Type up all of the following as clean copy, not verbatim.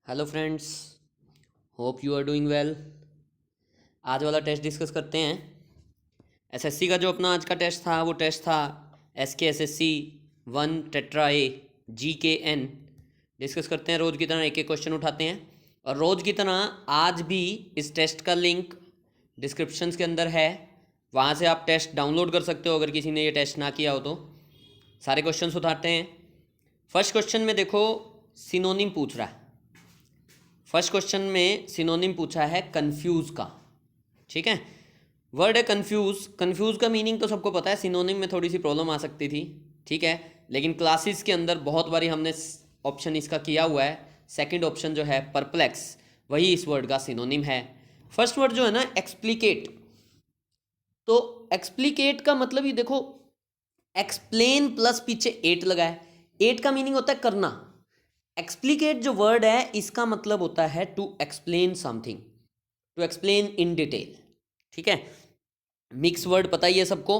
Hello friends, hope you are doing well. आज वाला test discuss करते हैं। एसएससी का जो अपना आज का टेस्ट था वो टेस्ट था SKSSC 1 टेट्रा ए GKN। डिस्कस करते हैं, रोज़ की तरह एक एक क्वेश्चन उठाते हैं और रोज़ की तरह आज भी इस टेस्ट का लिंक डिस्क्रिप्शंस के अंदर है, वहाँ से आप टेस्ट डाउनलोड कर सकते हो अगर किसी ने ये टेस्ट ना किया हो तो। सारे क्वेश्चंस उठाते हैं। फर्स्ट क्वेश्चन में देखो सिनोनिम पूछ रहा है। फर्स्ट क्वेश्चन में सिनोनिम पूछा है कंफ्यूज का। ठीक है, वर्ड है कंफ्यूज। कंफ्यूज का मीनिंग तो सबको पता है, सिनोनिम में थोड़ी सी प्रॉब्लम आ सकती थी। ठीक है, लेकिन क्लासेस के अंदर बहुत बारी हमने ऑप्शन इसका किया हुआ है। सेकंड ऑप्शन जो है परप्लेक्स, वही इस वर्ड का सिनोनिम है। फर्स्ट वर्ड जो है ना एक्सप्लिकेट, तो एक्सप्लिकेट का मतलब ये देखो, एक्सप्लेन प्लस पीछे एट लगा है। एट का मीनिंग होता है करना। एक्सप्लिकेट जो वर्ड है इसका मतलब होता है to explain something, to explain in detail. ठीक है, मिक्स वर्ड पता ही है सबको।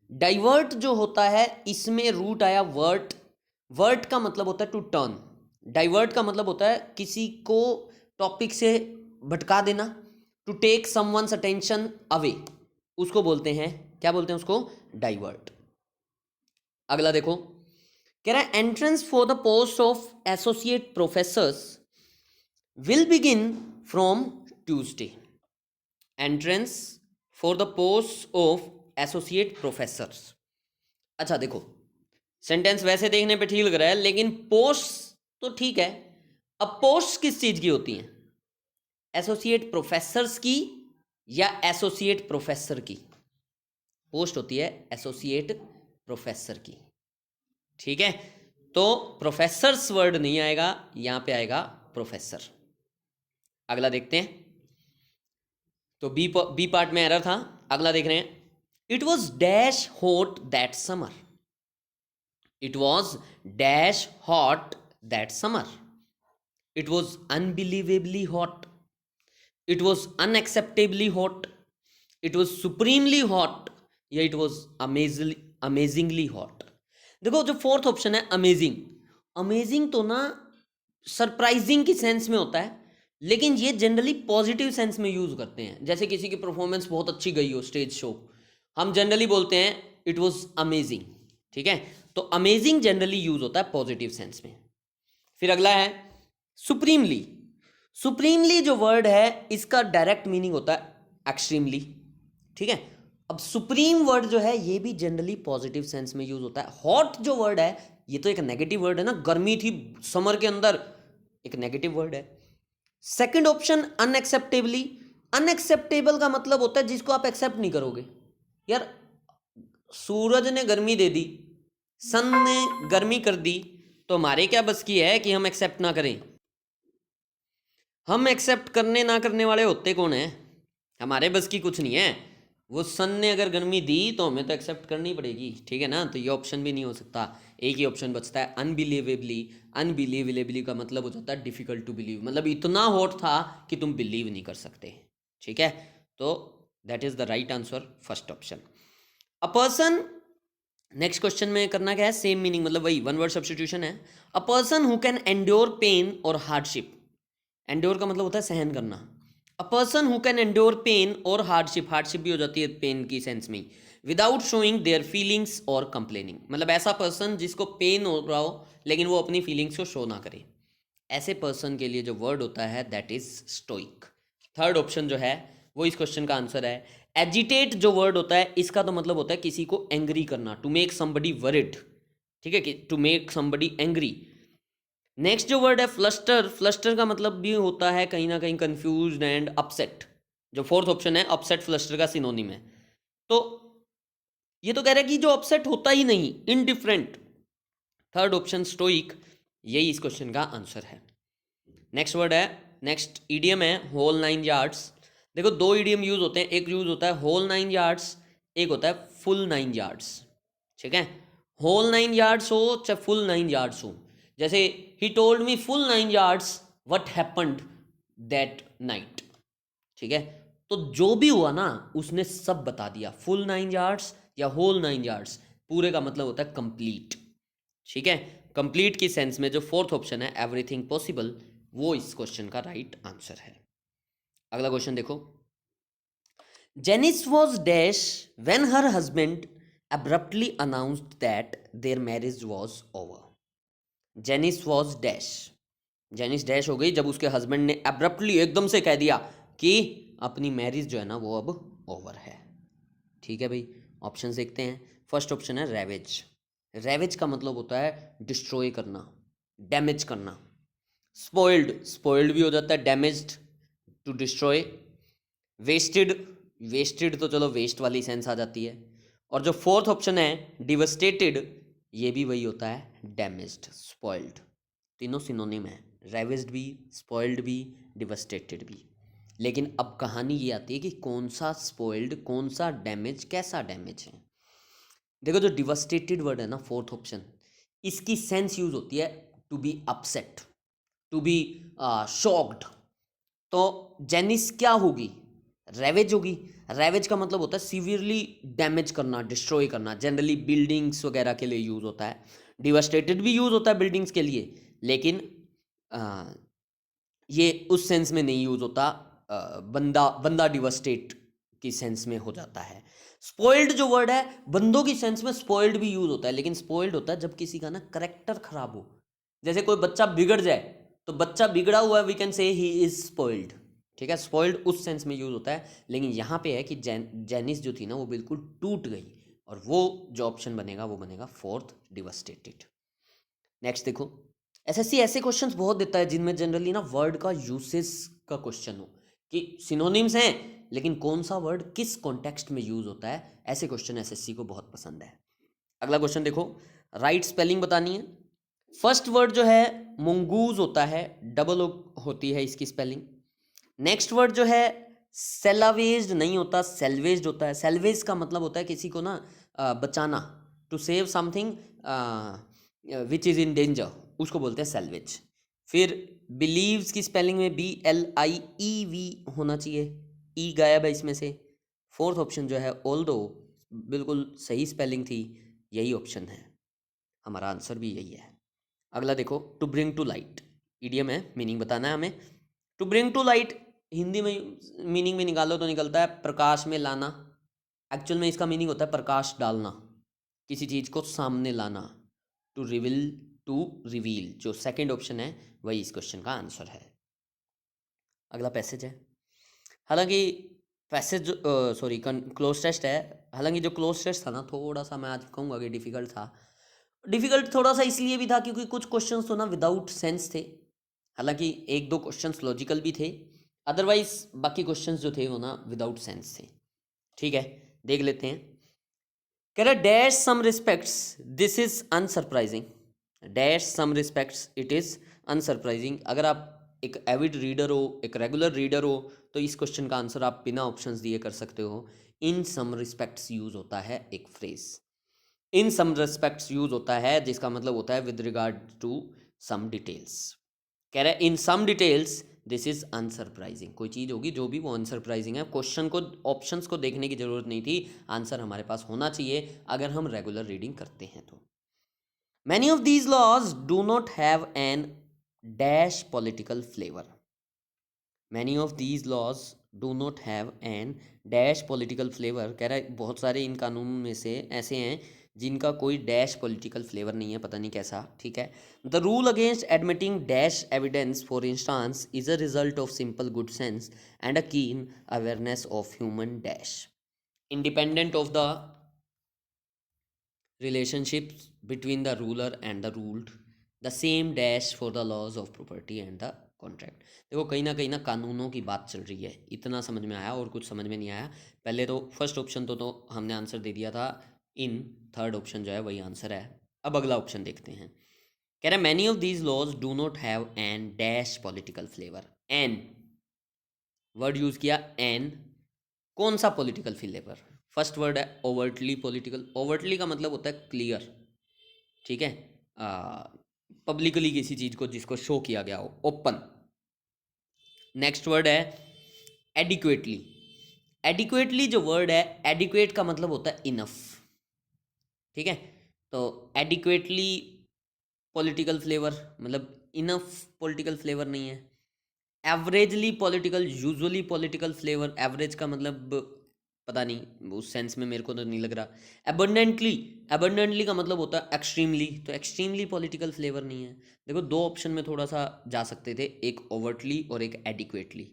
डाइवर्ट जो होता है इसमें रूट आया वर्ट। वर्ट का मतलब होता है टू टर्न। डाइवर्ट का मतलब होता है किसी को टॉपिक से भटका देना, to take someone's attention away, उसको बोलते हैं, क्या बोलते हैं उसको? डाइवर्ट। अगला देखो, कह रहा है entrance for the post of associate professors will begin from Tuesday. Entrance for the post of associate professors. अच्छा देखो, सेंटेंस वैसे देखने पे ठीक लग रहा है, लेकिन पोस्ट तो ठीक है। अब पोस्ट किस चीज की होती हैं? एसोसिएट प्रोफेसर्स की या एसोसिएट प्रोफेसर की? पोस्ट होती है एसोसिएट प्रोफेसर की। ठीक है, तो प्रोफेसर्स वर्ड नहीं आएगा, यहां पे आएगा प्रोफेसर। अगला देखते हैं। तो बी पार्ट में एरर था। अगला देख रहे हैं, it was dash hot that summer. It was dash hot that summer. It was unbelievably hot. It was unacceptably hot. It was supremely hot, या इट वॉज अमेजिंगली हॉट। देखो जो fourth option है amazing, amazing तो ना surprising की sense में होता है, लेकिन ये जनरली पॉजिटिव सेंस में यूज करते हैं। जैसे किसी की परफॉर्मेंस बहुत अच्छी गई हो स्टेज शो, हम जनरली बोलते हैं इट वॉज अमेजिंग। ठीक है, तो अमेजिंग जनरली यूज होता है पॉजिटिव सेंस में। फिर अगला है सुप्रीमली। सुप्रीमली जो वर्ड है इसका डायरेक्ट मीनिंग होता है एक्सट्रीमली। ठीक है, अब सुप्रीम वर्ड जो है ये भी जनरली पॉजिटिव सेंस में यूज होता है। हॉट जो वर्ड है ये तो एक नेगेटिव वर्ड है ना, गर्मी थी समर के अंदर, एक नेगेटिव वर्ड है। Second option unacceptably. अनएक्सेप्टेबल का मतलब होता है जिसको आप एक्सेप्ट नहीं करोगे। यार सूरज ने गर्मी दे दी, सन ने गर्मी कर दी, तो हमारे क्या बस की है कि हम एक्सेप्ट ना करें? हम एक्सेप्ट करने ना करने वाले होते कौन है? हमारे बस की कुछ नहीं है। वो सन ने अगर गर्मी दी तो हमें तो एक्सेप्ट करनी पड़ेगी। ठीक है ना, तो ये ऑप्शन भी नहीं हो सकता। एक ही ऑप्शन बचता है अनबिलीवेबली। अनबिलीवेबली का मतलब हो जाता है डिफिकल्ट टू बिलीव, मतलब इतना हॉट था कि तुम बिलीव नहीं कर सकते। ठीक है, तो that is the right answer, first option. A person, next question में करना क्या है, सेम मीनिंग, मतलब वही वन वर्ड सब्स्टिट्यूशन है। A person who can endure pain और हार्डशिप। एंड्योर का मतलब होता है सहन करना। A person who can endure pain और हार्डशिप, हार्डशिप भी हो जाती है पेन की सेंस में, विदाउट शोइंग देयर फीलिंग्स और कंप्लेनिंग, मतलब ऐसा पर्सन जिसको पेन हो रहा हो लेकिन वो अपनी फीलिंग्स को शो ना करे, ऐसे पर्सन के लिए जो वर्ड होता है that is stoic. Third option जो है वो इस क्वेश्चन का आंसर है। एजिटेट जो वर्ड होता है इसका तो मतलब होता है किसी को एंग्री करना, टू मेक समबडी वरिड। ठीक है, to make somebody angry. Next जो वर्ड है फ्लस्टर, फ्लस्टर का मतलब भी होता है कहीं ना कहीं कंफ्यूज्ड एंड अपसेट। जो फोर्थ ऑप्शन है अपसेट फ्लस्टर का सिनोनिम है। तो ये तो कह रहा है कि जो अपसेट होता ही नहीं, इनडिफरेंट। थर्ड ऑप्शन स्टोइक, यही इस क्वेश्चन का आंसर है। नेक्स्ट वर्ड है, नेक्स्ट ईडियम है होल 9 यार्ड्स। देखो दो ईडियम यूज होते हैं, एक यूज होता है होल 9 यार्ड्स, एक होता है फुल 9 यार्ड्स। ठीक है, होल 9 यार्ड्स हो चाहे फुल 9 यार्ड्स हो। जैसे he told me full 9 yards what happened that night. ठीक है, तो जो भी हुआ ना उसने सब बता दिया। फुल 9 यार्ड्स या होल 9 यार्ड्स, पूरे का मतलब होता है कंप्लीट। ठीक है, कंप्लीट की सेंस में जो फोर्थ ऑप्शन है एवरीथिंग पॉसिबल, वो इस क्वेश्चन का राइट आंसर है। अगला क्वेश्चन देखो, Janice was dash when her husband abruptly announced that their marriage was over. Janice was dash, Janice dash हो गई जब उसके हस्बैंड ने एब्रप्टली एकदम से कह दिया कि अपनी मैरिज जो है ना वो अब ओवर है। ठीक है भाई, ऑप्शन देखते हैं। फर्स्ट ऑप्शन है रेवेज। रेवेज का मतलब होता है डिस्ट्रॉय करना, डैमेज करना। स्पॉइल्ड, स्पॉइल्ड भी हो जाता है, damaged, to destroy. Wasted, wasted तो चलो वेस्ट वाली सेंस आ जाती है। और जो फोर्थ ऑप्शन है डिवस्टेटेड, ये भी वही होता है, डैमेज्ड, स्पॉइल्ड। तीनों सिनोनिम है, रेवेज्ड भी, स्पॉइल्ड भी, डिवस्टेटेड भी। लेकिन अब कहानी ये आती है कि कौन सा स्पॉइल्ड, कौन सा डैमेज, कैसा डैमेज है। देखो जो डिवस्टेटेड वर्ड है ना, फोर्थ ऑप्शन, इसकी सेंस यूज होती है to be upset, to be shocked. तो जेनिस क्या होगी, रेवेज होगी। रेवेज का मतलब होता है सीवियरली डैमेज करना, डिस्ट्रॉय करना। जनरली बिल्डिंग्स वगैरह के लिए यूज होता है। डिवास्टेटेड भी यूज होता है बिल्डिंग्स के लिए, लेकिन ये उस सेंस में नहीं यूज होता। बंदा बंदा डिवास्टेट की सेंस में हो जाता है। स्पॉइल्ड जो वर्ड है, बंदों की सेंस में स्पॉइल्ड भी यूज होता है, लेकिन स्पॉइल्ड होता है जब किसी का ना करेक्टर खराब हो। जैसे कोई बच्चा बिगड़ जाए तो बच्चा बिगड़ा हुआ है, we can say he is spoiled. ठीक है, स्पॉइल्ड उस सेंस में यूज होता है। लेकिन यहाँ पे है कि जेनिस जो थी ना वो बिल्कुल टूट गई, और वो जो ऑप्शन बनेगा वो बनेगा फोर्थ, डिवास्टेटेड। नेक्स्ट देखो, एसएससी ऐसे क्वेश्चंस बहुत देता है जिनमें जनरली ना वर्ड का यूसेस का क्वेश्चन हो, कि सिनोनिम्स हैं लेकिन कौन सा वर्ड किस कॉन्टेक्स्ट में यूज होता है। ऐसे क्वेश्चन एसएससी को बहुत पसंद है। अगला क्वेश्चन देखो, राइट स्पेलिंग बतानी है। फर्स्ट वर्ड जो है मंगूज होता है, डबल होती है इसकी स्पेलिंग। नेक्स्ट वर्ड जो है सेलावेज्ड नहीं होता, सेल्वेज्ड होता है। सेल्वेज का मतलब होता है किसी को ना बचाना, to save something which is in danger, उसको बोलते हैं सेल्वेज। फिर बिलीव्स की स्पेलिंग में BLIEV होना चाहिए, ई गायब है इसमें से। फोर्थ ऑप्शन जो है ऑल्दो, बिल्कुल सही स्पेलिंग थी, यही ऑप्शन है, हमारा आंसर भी यही है। अगला देखो, to bring to light, idiom है, मीनिंग बताना है हमें। To bring to light Hindi में मीनिंग में निकालो तो निकलता है प्रकाश में लाना। एक्चुअल में इसका मीनिंग होता है प्रकाश डालना, किसी चीज़ को सामने लाना। टू रिवील, टू रिवील, जो सेकंड ऑप्शन है वही इस क्वेश्चन का आंसर है। अगला पैसेज है, हालांकि पैसेज सॉरी क्लोज टेस्ट है। हालांकि जो क्लोज टेस्ट था ना, थोड़ा सा मैं आज कहूँगा कि डिफ़िकल्ट था। डिफ़िकल्ट थोड़ा सा इसलिए भी था क्योंकि कुछ क्वेश्चंस तो ना विदाउट सेंस थे। हालांकि एक दो क्वेश्चंस लॉजिकल भी थे, अदरवाइज बाकी क्वेश्चंस जो थे वो ना विदाउट सेंस थे। ठीक है, देख लेते हैं। कह रहा dash some respects this is unsurprising, dash some respects it is unsurprising. अगर आप एक एविड रीडर हो, एक रेगुलर रीडर हो, तो इस क्वेश्चन का आंसर आप बिना ऑप्शंस दिए कर सकते हो। इन सम रिस्पेक्ट्स यूज होता है एक phrase, in some respects use होता है जिसका मतलब होता है with regard to some details. कह रहा है in some details this is unsurprising, कोई चीज़ होगी जो भी वो अनसरप्राइजिंग है। क्वेश्चन को, ऑप्शंस को देखने की जरूरत नहीं थी, आंसर हमारे पास होना चाहिए अगर हम रेगुलर रीडिंग करते हैं तो। Many of these laws do not have an dash political flavour, many of these laws do not have an dash political flavour. कह रहा है बहुत सारे इन कानूनों में से ऐसे हैं जिनका कोई डैश पॉलिटिकल फ्लेवर नहीं है, पता नहीं कैसा। ठीक है, the rule against admitting dash evidence for instance is a result of simple good sense and a keen awareness of human dash, independent of the relationships between the ruler and the ruled, the same dash for the laws of property and the contract. देखो कहीं ना कानूनों की बात चल रही है, इतना समझ में आया और कुछ समझ में नहीं आया। पहले तो फर्स्ट ऑप्शन तो हमने आंसर दे दिया था, इन थर्ड ऑप्शन जो है वही आंसर है। अब अगला ऑप्शन देखते हैं। कह रहा है many of these laws do not have an dash political flavour. An word use किया, एन कौन सा पॉलिटिकल फ्लेवर। फर्स्ट वर्ड है ओवर्टली पॉलिटिकल, ओवर्टली का मतलब होता है क्लियर। ठीक है, पब्लिकली किसी चीज को जिसको शो किया गया हो, ओपन। नेक्स्ट वर्ड है एडिक्वेटली, एडिक्वेटली जो वर्ड है, एडिक्वेट का मतलब होता है इनफ। ठीक है, तो एडिक्वेटली पॉलिटिकल फ्लेवर मतलब इनफ पॉलिटिकल फ्लेवर नहीं है। Averagely political, usually political flavour, average का मतलब पता नहीं, उस सेंस में मेरे को तो नहीं लग रहा। एबंडेंटली, एबंडेंटली का मतलब होता है एक्सट्रीमली, तो एक्सट्रीमली पॉलिटिकल फ्लेवर नहीं है। देखो दो ऑप्शन में थोड़ा सा जा सकते थे, एक ओवर्टली और एक एडिक्वेटली,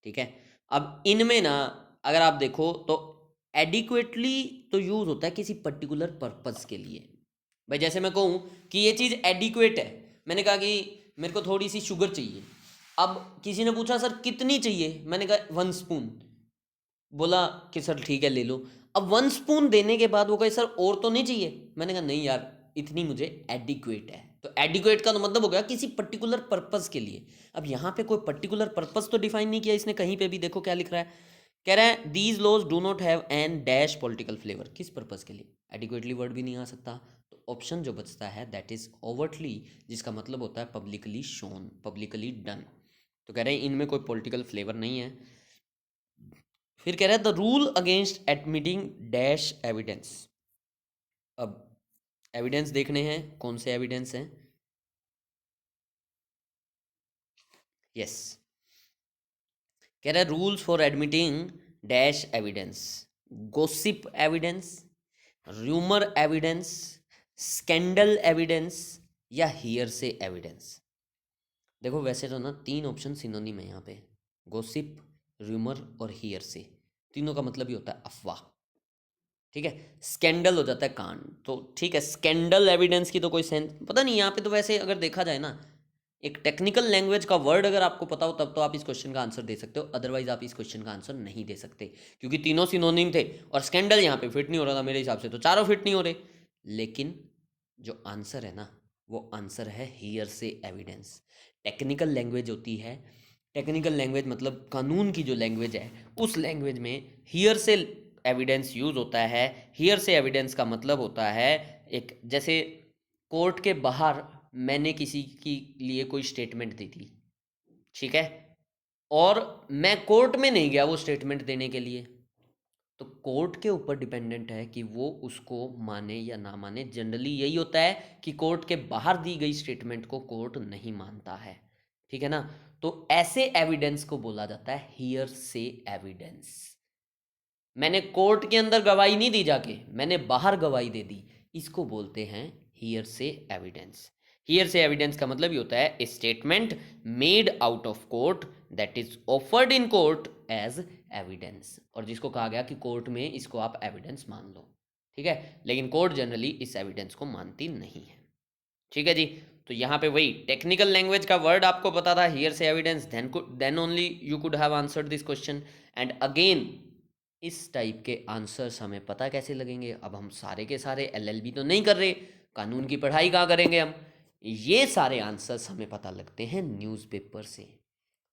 ठीक है। अब इनमें ना अगर आप देखो तो एडिक्वेटली तो यूज़ होता है किसी पर्टिकुलर पर्पस के लिए। भाई जैसे मैं कहूँ कि ये चीज़ एडिक्वेट है, मैंने कहा कि मेरे को थोड़ी सी शुगर चाहिए। अब किसी ने पूछा सर कितनी चाहिए, मैंने कहा 1 स्पून, बोला कि सर ठीक है ले लो। अब 1 स्पून देने के बाद वो कहे सर और तो नहीं चाहिए, मैंने कहा नहीं यार इतनी मुझे एडिक्वेट है। तो एडिक्वेट का तो मतलब हो गया किसी पर्टिकुलर पर्पस के लिए। अब यहाँ पे कोई पर्टिकुलर पर्पस तो डिफाइन नहीं किया इसने कहीं पे भी। देखो क्या लिख रहा है, कह रहा है these laws do not have an dash political flavour. किस पर्पस के लिए, एडिक्वेटली वर्ड भी नहीं आ सकता। तो ऑप्शन जो बचता है दैट इज ओवर्टली, जिसका मतलब होता है पब्लिकली शोन, पब्लिकली डन। तो कह रहे हैं इनमें कोई पॉलिटिकल फ्लेवर नहीं है। फिर कह रहा है the rule against admitting dash evidence. अब एविडेंस देखने हैं, कौन से एविडेंस हैं। यस, कह रहा है rules for admitting dash evidence, gossip evidence, rumour evidence, scandal evidence या हियरसे एविडेंस। देखो वैसे तो ना 3 ऑप्शन सिनोनिम है यहाँ पे, गोसिप, र्यूमर और हियरसे। तीनों का मतलब ही होता है अफवाह, ठीक है। स्कैंडल हो जाता है कांड, तो ठीक है स्कैंडल एविडेंस की तो कोई सेंस पता नहीं यहाँ पे। तो वैसे अगर देखा जाए ना, एक टेक्निकल लैंग्वेज का वर्ड अगर आपको पता हो तब तो आप इस क्वेश्चन का आंसर दे सकते हो, अदरवाइज आप इस क्वेश्चन का आंसर नहीं दे सकते, क्योंकि तीनों सिनोनिम थे और स्कैंडल यहाँ पे फिट नहीं हो रहा था मेरे हिसाब से, तो चारों फिट नहीं हो रहे। लेकिन जो आंसर है ना वो आंसर है हियर से एविडेंस। टेक्निकल लैंग्वेज होती है, टेक्निकल लैंग्वेज मतलब कानून की जो लैंग्वेज है उस लैंग्वेज में हियर से एविडेंस यूज होता है। हियर से एविडेंस का मतलब होता है एक, जैसे कोर्ट के बाहर मैंने किसी के लिए कोई स्टेटमेंट दी थी, ठीक है, और मैं कोर्ट में नहीं गया वो स्टेटमेंट देने के लिए, तो कोर्ट के ऊपर डिपेंडेंट है कि वो उसको माने या ना माने। जनरली यही होता है कि कोर्ट के बाहर दी गई स्टेटमेंट को कोर्ट नहीं मानता है, ठीक है ना। तो ऐसे एविडेंस को बोला जाता है हियर से एविडेंस। मैंने कोर्ट के अंदर गवाही नहीं दी जाके, मैंने बाहर गवाही दे दी, इसको बोलते हैं हियर से एविडेंस। हियर से एविडेंस का मतलब ये होता है a statement made out of court that is offered in court as evidence, और जिसको कहा गया कि कोर्ट में इसको आप एविडेंस मान लो, ठीक है। लेकिन कोर्ट जनरली इस एविडेंस को मानती नहीं है, ठीक है जी। तो यहाँ पे वही टेक्निकल लैंग्वेज का वर्ड आपको पता था hearsay evidence, then only you could have answered this question. And again इस टाइप के आंसर्स हमें पता कैसे लगेंगे, अब हम सारे के सारे एलएलबी तो नहीं कर रहे, कानून की पढ़ाई कहाँ करेंगे हम। ये सारे आंसर्स हमें पता लगते हैं न्यूज़पेपर से।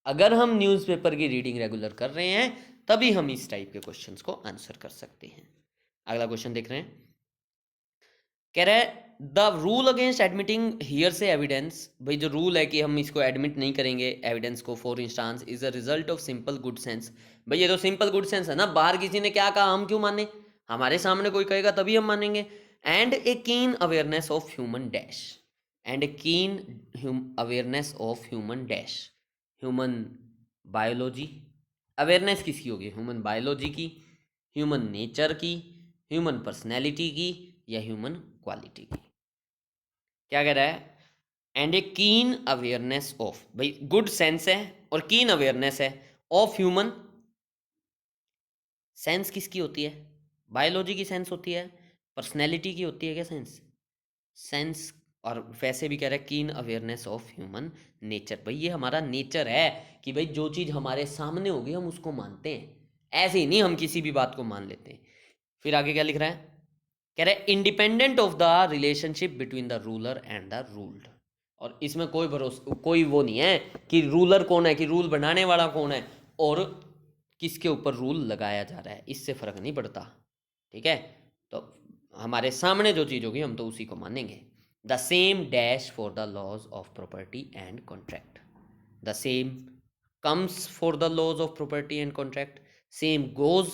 अगर हम न्यूज़पेपर की रीडिंग रेगुलर कर रहे हैं तभी हम इस टाइप के क्वेश्चंस को आंसर कर सकते हैं। अगला क्वेश्चन देख रहे हैं, कह रहा है the rule against admitting here से एविडेंस। भाई जो रूल है कि हम इसको एडमिट नहीं करेंगे एविडेंस को, for instance is a result of simple good sense. भाई ये तो सिंपल गुड सेंस है ना, बाहर किसी ने क्या कहा हम क्यों माने, हमारे सामने कोई कहेगा तभी हम मानेंगे। And a keen awareness of human dash, and a keen awareness of human dash, human biology. Awareness किसकी होगी, ह्यूमन बायोलॉजी की, ह्यूमन नेचर की, ह्यूमन पर्सनैलिटी की, या ह्यूमन क्वालिटी की। क्या कह रहा है, and a keen awareness of, भाई गुड सेंस है और कीन अवेयरनेस है ऑफ ह्यूमन। सेंस किसकी होती है, बायोलॉजी की सेंस होती है, पर्सनैलिटी की होती है क्या सेंस, सेंस। और वैसे भी कह रहा है कीन अवेयरनेस ऑफ ह्यूमन नेचर, भाई ये हमारा नेचर है कि भाई जो चीज़ हमारे सामने होगी हम उसको मानते हैं, ऐसे ही नहीं हम किसी भी बात को मान लेते हैं। फिर आगे क्या लिख रहा है, कह रहा है independent of the relationship between the ruler and the ruled. और इसमें कोई भरोसा, कोई वो नहीं है कि रूलर कौन है, कि रूल बनाने वाला कौन है और किसके ऊपर रूल लगाया जा रहा है, इससे फर्क नहीं पड़ता, ठीक है। तो हमारे सामने जो चीज़ होगी हम तो उसी को मानेंगे। The same dash for the laws of property and contract, the same comes for the laws of property and contract, same goes,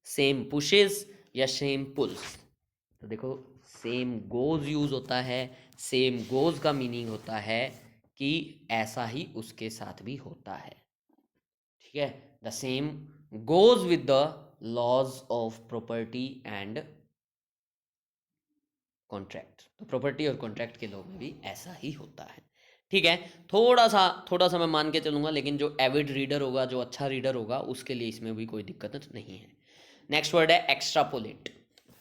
same pushes या सेम पुल्स। तो देखो सेम गोज यूज होता है, सेम गोज का meaning होता है कि ऐसा ही उसके साथ भी होता है, ठीक है। The same goes with the laws of property and contract. तो प्रॉपर्टी और कॉन्ट्रैक्ट के लॉ में भी ऐसा ही होता है, ठीक है। थोड़ा सा मैं मान के चलूंगा, लेकिन जो एविड रीडर होगा, जो अच्छा रीडर होगा, उसके लिए इसमें भी कोई दिक्कत नहीं है। नेक्स्ट वर्ड है एक्स्ट्रापोलेट।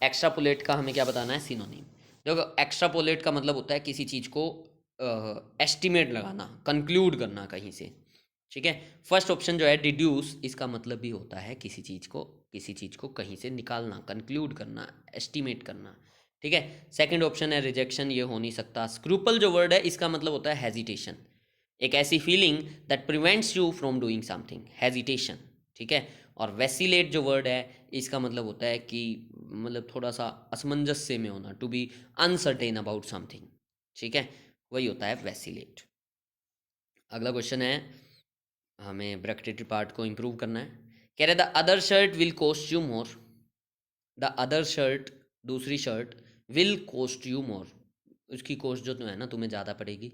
एक्स्ट्रापोलेट का हमें क्या बताना है? सिनोनिम। देखो, एक्स्ट्रापोलेट का मतलब होता है किसी चीज़ को एस्टिमेट लगाना, कंक्लूड करना कहीं से, ठीक है। फर्स्ट ऑप्शन जो है डिड्यूस, इसका मतलब भी होता है किसी चीज़ को कहीं से निकालना, कंक्लूड करना, एस्टिमेट करना, ठीक है। सेकंड ऑप्शन है रिजेक्शन, ये हो नहीं सकता। स्क्रूपल जो वर्ड है, इसका मतलब होता है हेजिटेशन, एक ऐसी feeling that prevents you from doing something, hesitation, ठीक है। और वैसिलेट जो वर्ड है, इसका मतलब होता है कि मतलब थोड़ा सा असमंजस्य में होना, to be uncertain about something, ठीक है, वही होता है वैसिलेट। अगला क्वेश्चन है, हमें ब्रैकेटेड पार्ट को इम्प्रूव करना है। कह रहे the other shirt will cost you more. The other shirt, दूसरी shirt, will cost you more, उसकी कॉस्ट जो है ना तुम्हें ज़्यादा पड़ेगी।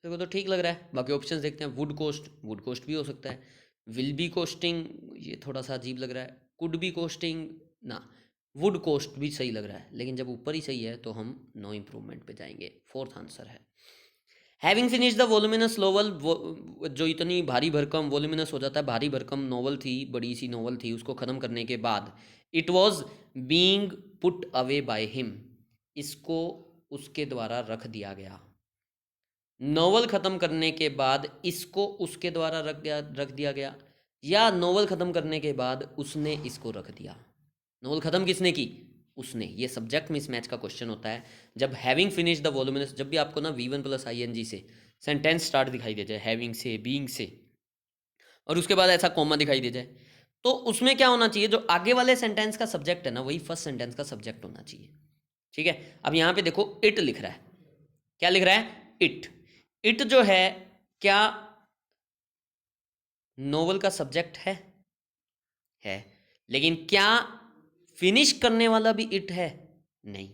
देखो तो ठीक लग रहा है, बाकी ऑप्शंस देखते हैं। वुड कोस्ट भी हो सकता है। विल बी कोस्टिंग, ये थोड़ा सा अजीब लग रहा है। कुड बी कोस्टिंग ना, वुड कोस्ट भी सही लग रहा है, लेकिन जब ऊपर ही सही है तो हम नो इम्प्रूवमेंट पे जाएंगे। फोर्थ आंसर है हैविंग फिनिश द वोलुमिनस नोवेल। जो इतनी भारी भरकम वोलुमिनस हो जाता है, भारी भरकम नोवेल थी, बड़ी सी नोवेल थी, उसको ख़त्म करने के बाद it was being put away by him, इसको उसके द्वारा रख दिया गया। नोवेल ख़त्म करने के बाद इसको उसके द्वारा रख दिया गया, या नोवेल ख़त्म करने के बाद उसने इसको रख दिया। नोवेल ख़त्म किसने की? उसने। ये सब्जेक्ट मिसमैच का क्वेश्चन होता है। जब हैविंग फिनिश द वॉल्यूमिनस, जब भी आपको ना V1 प्लस ING से सेंटेंस स्टार्ट दिखाई दे जाए, हैविंग से, बीइंग से, और उसके बाद ऐसा कॉमा दिखाई दे जाए, तो उसमें क्या होना चाहिए? जो आगे वाले सेंटेंस का सब्जेक्ट है ना, वही फर्स्ट सेंटेंस का सब्जेक्ट होना चाहिए, ठीक है। अब यहाँ पे देखो इट लिख रहा है, क्या लिख रहा है? इट। इट जो है, क्या नोवेल का सब्जेक्ट है, लेकिन क्या फिनिश करने वाला भी इट है? नहीं।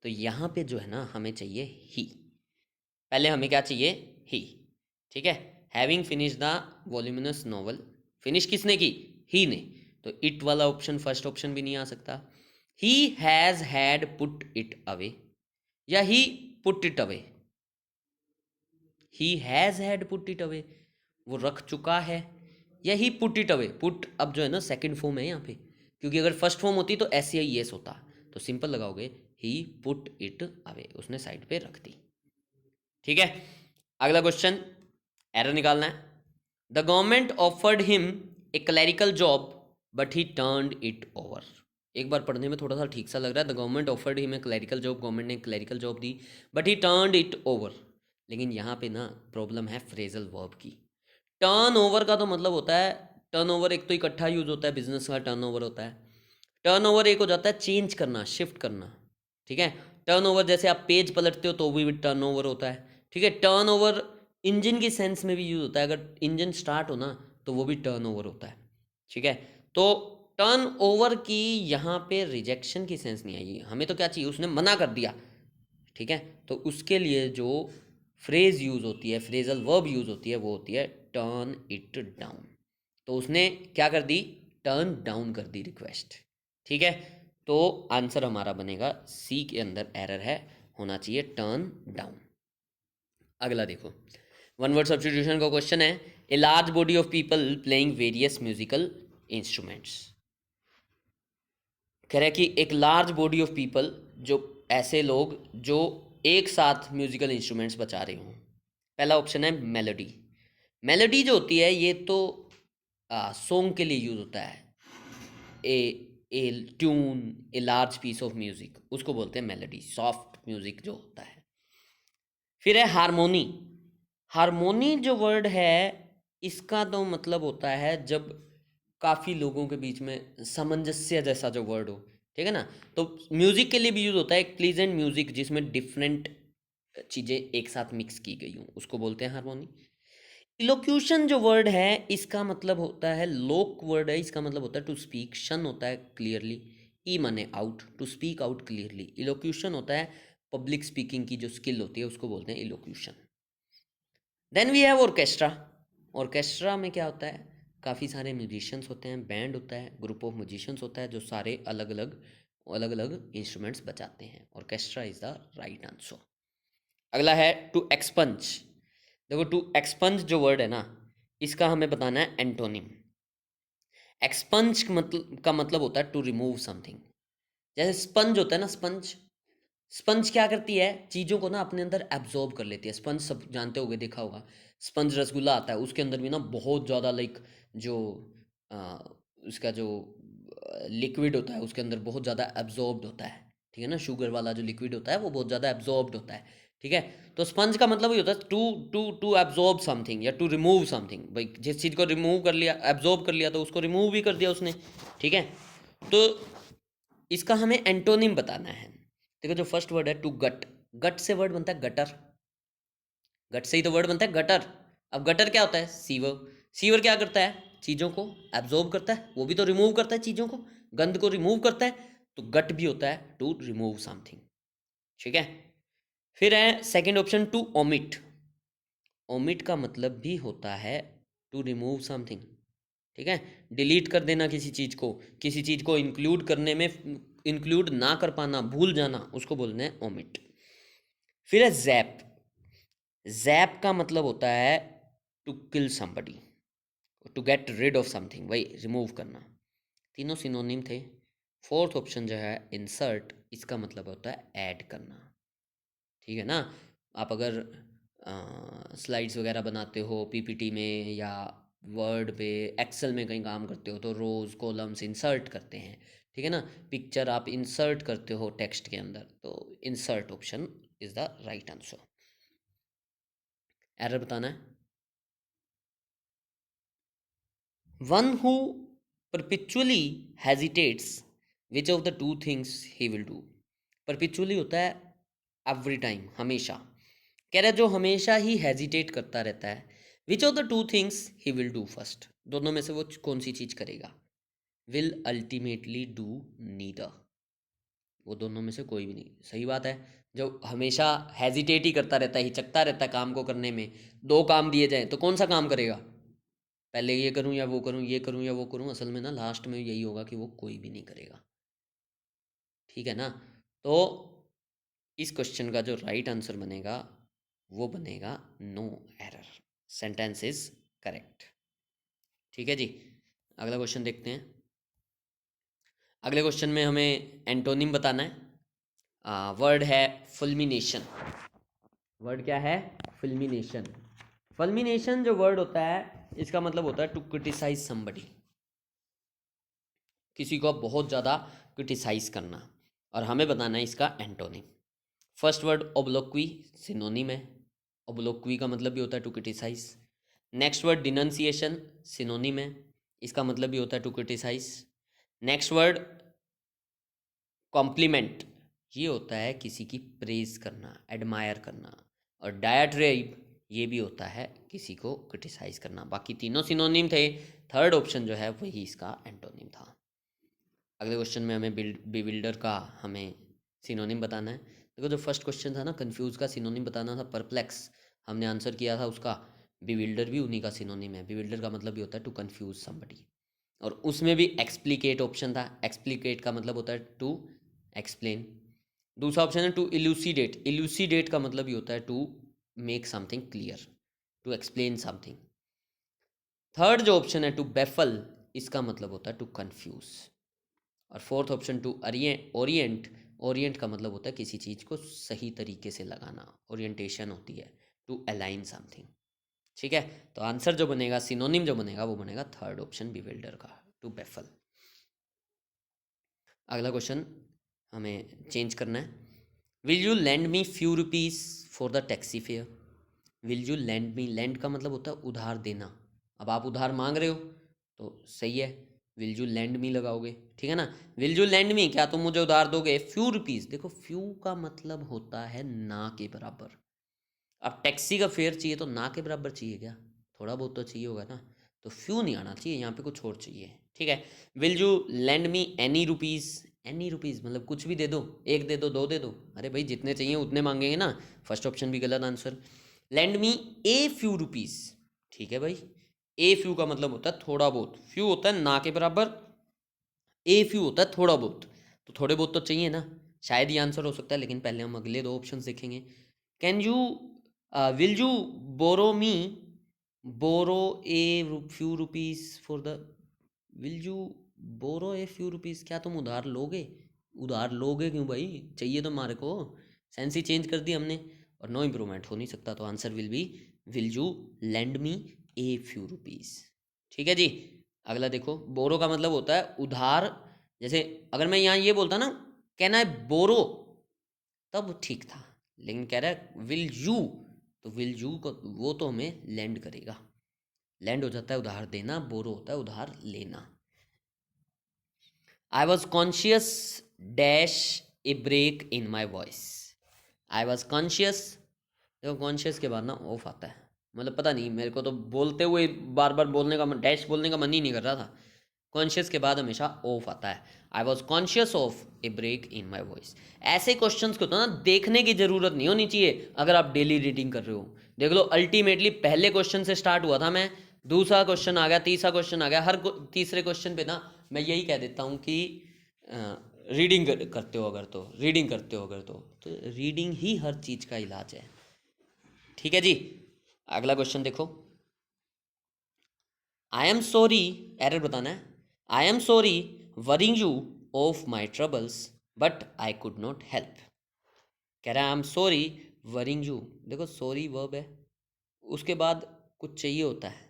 तो यहां पे जो है ना, हमें चाहिए ही। पहले हमें क्या चाहिए? ही, ठीक है। Having finish the voluminous novel, finish किसने की? ही ने। तो इट वाला ऑप्शन फर्स्ट ऑप्शन भी नहीं आ सकता। He has had put it away, या he put it away. He has had put it away, वो रख चुका है, या he put it away. Put अब जो है ना सेकंड फॉर्म है यहाँ पे, क्योंकि अगर फर्स्ट फॉर्म होती तो ऐसे ही येस होता। तो सिंपल लगाओगे, ही पुट इट अवे, उसने साइड पे रख दी, ठीक है। अगला क्वेश्चन, एरर निकालना है। The government offered him a clerical job but he turned it over. एक बार पढ़ने में थोड़ा सा ठीक सा लग रहा है, the government offered him a clerical job, government ने क्लैरिकल जॉब दी, but he turned it over. लेकिन यहाँ पे ना प्रॉब्लम है फ्रेजल वर्ब की। टर्न ओवर का तो मतलब होता है, टर्न ओवर एक तो इकट्ठा यूज होता है, बिजनेस का टर्न ओवर होता है। टर्न ओवर एक हो जाता है चेंज करना, शिफ्ट करना, ठीक है। टर्न ओवर जैसे आप पेज पलटते हो तो भी टर्न ओवर होता है, ठीक है। टर्न ओवर इंजन की सेंस में भी यूज होता है, अगर इंजन स्टार्ट हो ना तो वो भी टर्न ओवर होता है, ठीक है। तो टर्न ओवर की यहाँ पे रिजेक्शन की सेंस नहीं आई, हमें तो क्या चाहिए? उसने मना कर दिया, ठीक है। तो उसके लिए जो फ्रेज यूज होती है, फ्रेजल वर्ब यूज होती है, वो होती है टर्न इट डाउन। तो उसने क्या कर दी? टर्न डाउन कर दी रिक्वेस्ट, ठीक है। तो आंसर हमारा बनेगा सी के अंदर एरर है, होना चाहिए टर्न डाउन। अगला देखो, वन वर्ड सब्स्टिट्यूशन का क्वेश्चन है। A large body of people playing various musical instruments. कह रहा है कि एक लार्ज बॉडी ऑफ पीपल, जो ऐसे लोग जो एक साथ म्यूजिकल इंस्ट्रूमेंट्स बजा रहे हों। पहला ऑप्शन है मेलोडी। मेलोडी जो होती है, ये तो सॉन्ग के लिए यूज होता है। A a tune, a large piece of music, उसको बोलते हैं मेलोडी, सॉफ्ट म्यूजिक जो होता है। फिर है हारमोनी। हारमोनी जो वर्ड है, इसका तो मतलब होता है जब काफ़ी लोगों के बीच में सामंजस्य जैसा जो वर्ड हो, ठीक है ना। तो म्यूजिक के लिए भी यूज होता है, एक प्लीजेंट म्यूजिक जिसमें डिफरेंट चीज़ें एक साथ मिक्स की गई हूँ, उसको बोलते हैं हारमोनी। इलोक्यूशन जो वर्ड है, इसका मतलब होता है, लोक वर्ड है, इसका मतलब होता है टू स्पीक। शन होता है क्लियरली, ई माने out, to speak out clearly. Elocution होता है पब्लिक स्पीकिंग की जो स्किल होती है उसको बोलते हैं elocution. Then we have orchestra. Orchestra में क्या होता है, काफ़ी सारे म्यूजिशियंस होते हैं, बैंड होता है, ग्रुप ऑफ म्यूजिशियंस होता है जो सारे अलग अलग इंस्ट्रूमेंट्स बजाते हैं। Orchestra is the right answer. अगला है टू एक्सपंज। देखो टू एक्सपंज जो वर्ड है ना, इसका हमें बताना है एंटोनिम। एक्सपंज का मतलब होता है टू रिमूव समथिंग। जैसे स्पंज होता है ना, स्पंज, स्पंज क्या करती है, चीज़ों को ना अपने अंदर एब्जॉर्ब कर लेती है। स्पंज सब जानते होगे, देखा होगा। स्पंज रसगुल्ला आता है, उसके अंदर भी ना बहुत ज़्यादा लाइक जो आ, उसका जो लिक्विड होता है उसके अंदर बहुत ज़्यादा एब्जॉर्ब्ड होता है। ठीक है ना, शुगर वाला जो लिक्विड होता है वो बहुत ज़्यादा एब्जॉर्ब्ड होता है। ठीक है, तो स्पंज का मतलब ये होता है to to to absorb something या टू रिमूव समथिंग। भाई जिस चीज़ को रिमूव कर लिया, एब्जॉर्ब कर लिया, तो उसको रिमूव भी कर दिया उसने। ठीक है, तो इसका हमें एंटोनिम बताना है। देखो जो फर्स्ट वर्ड है टू गट, गट से वर्ड बनता है गटर, गट से ही तो वर्ड बनता है गटर। अब गटर क्या होता है, सीवर। सीवर क्या करता है, चीज़ों को एब्जॉर्ब करता है, वो भी तो रिमूव करता है चीज़ों को, गंद को रिमूव करता है। तो गट भी होता है टू रिमूव समथिंग। ठीक है, फिर है second option to omit. Omit का मतलब भी होता है टू रिमूव समथिंग। ठीक है, डिलीट कर देना किसी चीज़ को, किसी चीज़ को इंक्लूड करने में इंक्लूड ना कर पाना, भूल जाना, उसको बोलते हैं ओमिट। फिर है जैप। जैप का मतलब होता है to kill somebody, to get rid of something, वही रिमूव करना। तीनों सिनोनिम थे। फोर्थ ऑप्शन जो है इंसर्ट, इसका मतलब होता है ऐड करना। ठीक है ना, आप अगर स्लाइड्स वगैरह बनाते हो पीपीटी में या वर्ड पे, एक्सेल में कहीं काम करते हो, तो रोज़ कॉलम्स इंसर्ट करते हैं। ठीक है ना, पिक्चर आप इंसर्ट करते हो टेक्स्ट के अंदर, तो insert option is the right answer. Error बताना है। One who perpetually hesitates which of the two things he will do. Perpetually होता है एवरी टाइम, हमेशा। कह रहा है जो हमेशा ही हेजिटेट करता रहता है, विच of the two things he will do first, दोनों में से वो कौन सी चीज़ करेगा। विल अल्टीमेटली डू नीदर, वो दोनों में से कोई भी नहीं। सही बात है, जो हमेशा हेजिटेट ही करता रहता है, हिचकता रहता है काम को करने में, दो काम दिए जाएं तो कौन सा काम करेगा, पहले ये करूं या वो करूं, ये करूं या वो करूं, असल में ना लास्ट में यही होगा कि वो कोई भी नहीं करेगा। ठीक है ना, तो इस क्वेश्चन का जो राइट आंसर बनेगा वो बनेगा no error, sentence is correct. ठीक है जी, अगला क्वेश्चन देखते हैं। अगले क्वेश्चन में हमें एंटोनिम बताना है। वर्ड है फुलमिनेशन। वर्ड क्या है, फुलमिनेशन। फुलमिनेशन जो वर्ड होता है, इसका मतलब होता है टू क्रिटिसाइज समबडी, किसी को बहुत ज़्यादा क्रिटिसाइज करना, और हमें बताना है इसका antonym. First word obloquy, synonym है। ओब्लोक्वी का मतलब भी होता है to criticise. Next word denunciation, synonym है, इसका मतलब भी होता है to criticise. Next word compliment, ये होता है किसी की प्रेज करना, एडमायर करना। और डायाट्रेब, ये भी होता है किसी को क्रिटिसाइज करना। बाकी तीनों सिनोनिम थे, थर्ड ऑप्शन जो है वही इसका एंटोनिम था। अगले क्वेश्चन में हमें बिविल्डर का हमें सिनोनिम बताना है। देखो जो फर्स्ट क्वेश्चन था ना, कंफ्यूज का सिनोनिम बताना था, परप्लेक्स हमने आंसर किया था उसका, बिविल्डर भी उन्हीं का सिनोनिम है। बिविल्डर का मतलब भी होता है टू कंफ्यूज समबडी, और उसमें भी एक्सप्लिकेट ऑप्शन था। एक्सप्लिकेट का मतलब होता है टू एक्सप्लेन। दूसरा ऑप्शन है टू इल्यूसिडेट, इल्यूसिडेट का मतलब ये होता है to make something clear, to explain something. Third जो ऑप्शन है टू बेफल, इसका मतलब होता है टू कंफ्यूज। और fourth option to orient, orient का मतलब होता है किसी चीज़ को सही तरीके से लगाना, ओरिएंटेशन होती है, टू अलाइन समथिंग। ठीक है, तो आंसर जो बनेगा, सिनोनिम जो बनेगा, वो बनेगा थर्ड ऑप्शन बिविल्डर का, टू बेफल। अगला क्वेश्चन हमें चेंज करना है। Will you land me few rupees for the taxi fare. Will you land me, land का मतलब होता है उधार देना। अब आप उधार मांग रहे हो तो सही है, विल यू लैंड मी लगाओगे। ठीक है ना, विल यू लैंड मी, क्या तुम मुझे उधार दोगे फ्यू रुपीज़। देखो फ्यू का मतलब होता है ना के बराबर। अब टैक्सी का फेयर चाहिए तो ना के बराबर चाहिए क्या, थोड़ा बहुत तो चाहिए होगा ना, तो फ्यू नहीं आना चाहिए यहाँ पे, कुछ और चाहिए। ठीक है, will you land me any rupees, any rupees मतलब कुछ भी दे दो, एक दे दो, दो दे दो, अरे भाई जितने चाहिए उतने मांगेंगे ना। फर्स्ट ऑप्शन भी गलत आंसर। लैंड मी ए फ्यू रुपीज़, ठीक है भाई, ए फ्यू का मतलब होता है थोड़ा बहुत, फ्यू होता है ना के बराबर, ए फ्यू होता है थोड़ा बहुत, तो थोड़े बहुत तो चाहिए ना, शायद ये आंसर हो सकता है, लेकिन पहले हम अगले दो ऑप्शन देखेंगे। Can you will you borrow me borrow a few rupees for the, will you borrow a few rupees, क्या तुम उधार लोगे? उधार लोगे क्यों भाई, चाहिए तो हमारे को, सेंस ही चेंज कर दी हमने, और नो इम्प्रूवमेंट हो नहीं सकता, तो answer will be will you lend me A few rupees. ठीक है जी। अगला देखो, बोरो का मतलब होता है उधार, जैसे अगर मैं यहाँ ये बोलता ना कैन आई बोरो, तब ठीक था, लेकिन कह रहा है विल यू, तो विल यू को वो तो हमें लैंड करेगा, लैंड हो जाता है उधार देना, बोरो होता है उधार लेना। I was conscious dash a break in my voice, I was conscious, देखो कॉन्शियस के बाद ना ऑफ आता है, मतलब पता नहीं मेरे को तो बोलते हुए बार बार बोलने का डैश बोलने का मन ही नहीं कर रहा था, कॉन्शियस के बाद हमेशा ऑफ आता है। I was conscious of a break in my voice. ऐसे क्वेश्चन को तो ना देखने की जरूरत नहीं होनी चाहिए अगर आप डेली रीडिंग कर रहे हो। देख लो अल्टीमेटली पहले क्वेश्चन से स्टार्ट हुआ था मैं, दूसरा क्वेश्चन आ गया, तीसरा क्वेश्चन आ गया, हर तीसरे क्वेश्चन पे ना मैं यही कह देता हूँ कि रीडिंग करते हो अगर, तो रीडिंग करते हो अगर, तो रीडिंग ही हर चीज़ का इलाज है। ठीक है जी। अगला क्वेश्चन देखो, आई एम सॉरी, एरर बताना है, I am sorry worrying you of my troubles but I could not help. कह रहा है I am sorry worrying you, देखो सॉरी वर्ब है, उसके बाद कुछ चाहिए होता है,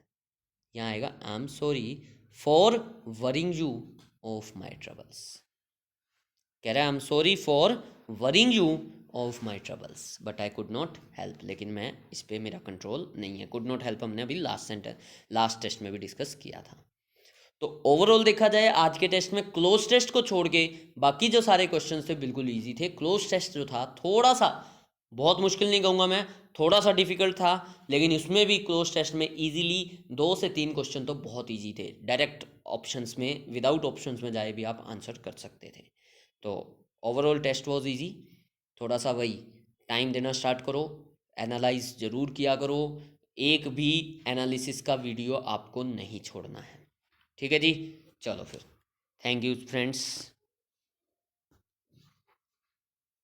यहाँ आएगा I am sorry for worrying you of my troubles. कह रहा है I am sorry for worrying you of my troubles but I could not help, लेकिन मैं इस पर मेरा कंट्रोल नहीं है। कुड नॉट हेल्प हमने अभी लास्ट टेस्ट में भी डिस्कस किया था। तो ओवरऑल देखा जाए आज के टेस्ट में क्लोज टेस्ट को छोड़ के बाकी जो सारे क्वेश्चन थे बिल्कुल इजी थे। क्लोज टेस्ट जो था थोड़ा सा, बहुत मुश्किल नहीं कहूँगा मैं, थोड़ा सा डिफिकल्ट था, लेकिन इसमें भी क्लोज टेस्ट में इजीली 2 से 3 क्वेश्चन तो बहुत इजी थे, डायरेक्ट ऑप्शंस में विदाउट ऑप्शंस में जाए भी आप आंसर कर सकते थे। तो ओवरऑल टेस्ट वाज इजी। थोड़ा सा वही टाइम देना स्टार्ट करो, एनालाइज ज़रूर किया करो, एक भी एनालिसिस का वीडियो आपको नहीं छोड़ना है। ठीक है जी, चलो फिर, थैंक यू फ्रेंड्स।